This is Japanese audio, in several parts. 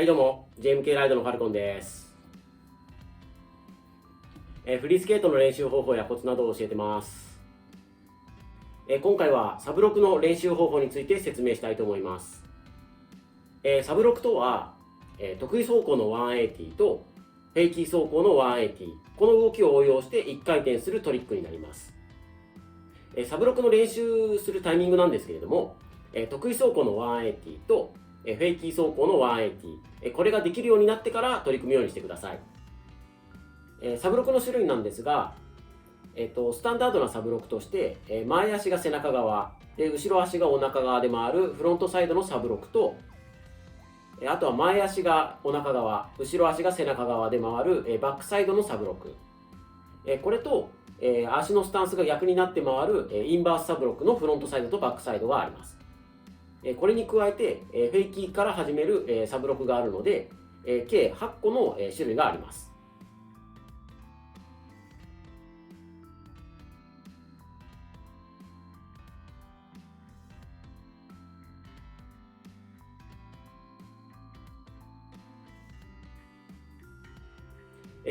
どうも JMK ライドのファルコンです。フリースケートの練習方法やコツなどを教えてます。今回はサブロクの練習方法について説明したいと思います。サブロクとは、得意走行の180とフェイキー走行の180、この動きを応用して1回転するトリックになります。サブロクの練習するタイミングなんですけれども、得意走行の180とフェイキー走行の180、これができるようになってから取り組むようにしてください。サブロクの種類なんですが、スタンダードなサブロクとして、前足が背中側で後ろ足がお腹側で回るフロントサイドのサブロクと、あとは前足がお腹側後ろ足が背中側で回るバックサイドのサブロク、これと足のスタンスが逆になって回るインバースサブロクのフロントサイドとバックサイドがあります。これに加えてフェイキーから始めるサブロクがあるので計8個の種類があります。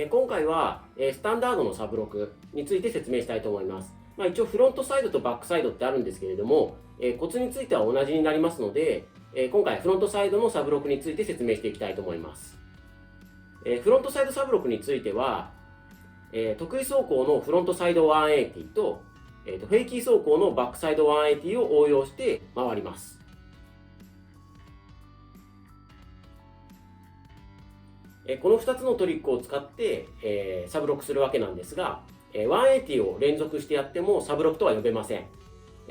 今回はスタンダードのサブロクについて説明したいと思います。一応フロントサイドとバックサイドってあるんですけれども、コツについては同じになりますので、今回フロントサイドのサブロクについて説明していきたいと思います。フロントサイドサブロクについては、得意走行のフロントサイド180と、フェイキー走行のバックサイド180を応用して回ります。この2つのトリックを使って、サブロクするわけなんですが、180を連続してやってもサブロクとは呼べません。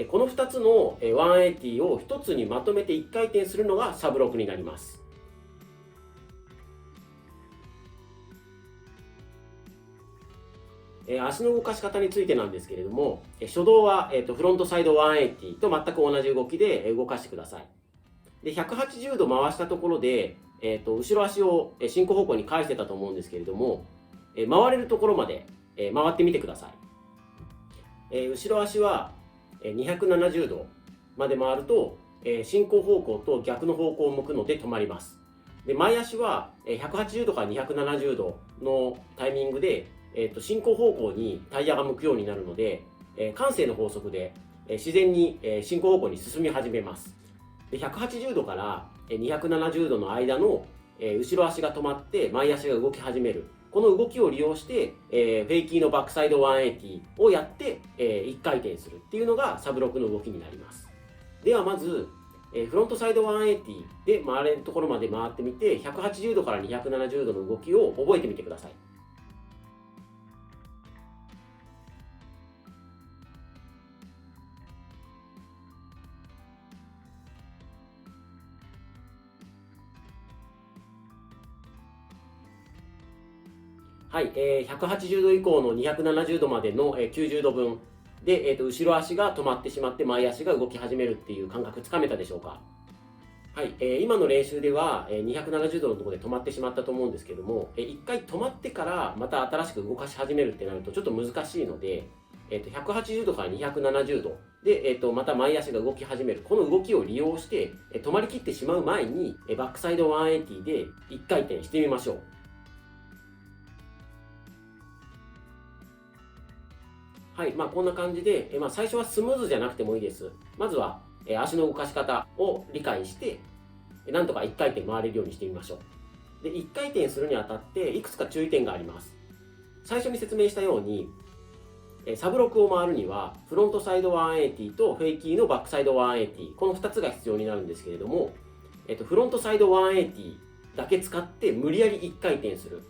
この2つの180を1つにまとめて1回転するのがサブロクになります。足の動かし方についてなんですけれども、初動はフロントサイド180と全く同じ動きで動かしてください。で、180度回したところで後ろ足を進行方向に返してたと思うんですけれども、回れるところまで回ってみてください。後ろ足は270度まで回ると進行方向と逆の方向を向くので止まります。で、前足は180度から270度のタイミングで進行方向にタイヤが向くようになるので、慣性の法則で自然に進行方向に進み始めます。で、180度から270度の間の後ろ足が止まって前足が動き始める、この動きを利用してフェイキーのバックサイド180をやって1回転するっていうのがサブロクの動きになります。ではまずフロントサイド180で回れるところまで回ってみて、180度から270度の動きを覚えてみてください。はい、180度以降の270度までの90度分で、後ろ足が止まってしまって前足が動き始めるっていう感覚つかめたでしょうか。はい、今の練習では270度のところで止まってしまったと思うんですけども、一回止まってからまた新しく動かし始めるってなるとちょっと難しいので、180度から270度で、また前足が動き始める、この動きを利用して止まりきってしまう前にバックサイド180で1回転してみましょう。はい、こんな感じで、最初はスムーズじゃなくてもいいです。まずは足の動かし方を理解して、なんとか1回転回れるようにしてみましょう。で、1回転するにあたっていくつか注意点があります。最初に説明したように、サブロクを回るにはフロントサイド180とフェイキーのバックサイド180、この2つが必要になるんですけれども、フロントサイド180だけ使って無理やり1回転する。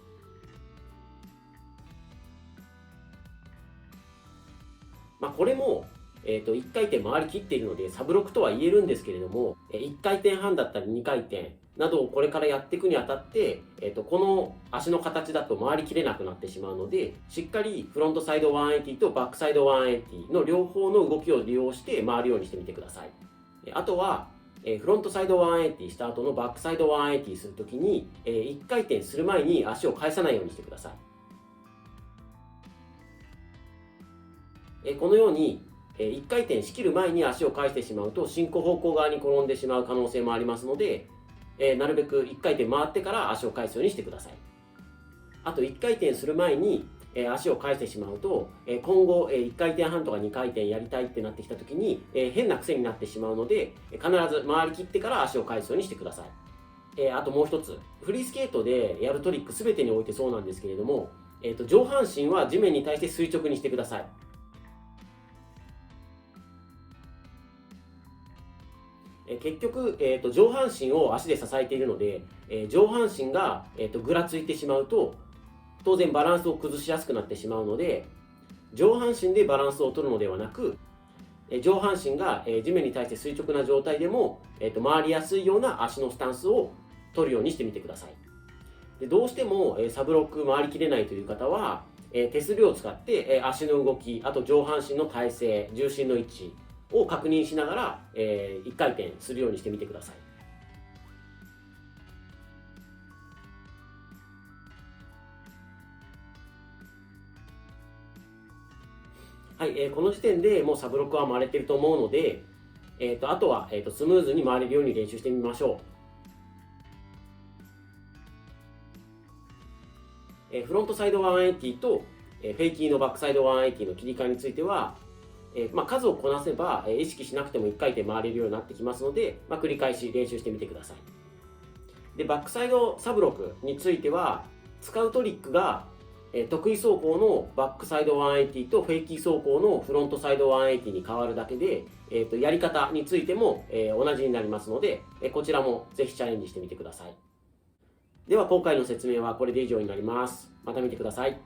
これも、1回転回りきっているのでサブロクとは言えるんですけれども、1回転半だったり2回転などをこれからやっていくにあたって、この足の形だと回りきれなくなってしまうので、しっかりフロントサイド180とバックサイド180の両方の動きを利用して回るようにしてみてください。あとはフロントサイド180した後のバックサイド180するときに1回転する前に足を返さないようにしてください。このように1回転しきる前に足を返してしまうと進行方向側に転んでしまう可能性もありますので、なるべく1回転回ってから足を返すようにしてください。あと1回転する前に足を返してしまうと今後1回転半とか2回転やりたいってなってきた時に変な癖になってしまうので、必ず回りきってから足を返すようにしてください。あともう一つ、フリースケートでやるトリック全てにおいてそうなんですけれども、上半身は地面に対して垂直にしてください。結局、上半身を足で支えているので、上半身が、ぐらついてしまうと当然バランスを崩しやすくなってしまうので、上半身でバランスを取るのではなく、上半身が地面に対して垂直な状態でも回りやすいような足のスタンスを取るようにしてみてください。でどうしてもサブロック回りきれないという方は手すりを使って足の動き、あと上半身の体勢、重心の位置を確認しながら1回転するようにしてみてください。はい、この時点でもうサブロックは回れていると思うので、あとは、スムーズに回れるように練習してみましょう。フロントサイド180と、フェイキーのバックサイド180の切り替えについては、数をこなせば、意識しなくても1回転回れるようになってきますので、繰り返し練習してみてください。でバックサイドサブロックについては、使うトリックが得意走行のバックサイド180とフェイキー走行のフロントサイド180に変わるだけで、やり方についても、同じになりますので、こちらもぜひチャレンジしてみてください。では今回の説明はこれで以上になります。また見てください。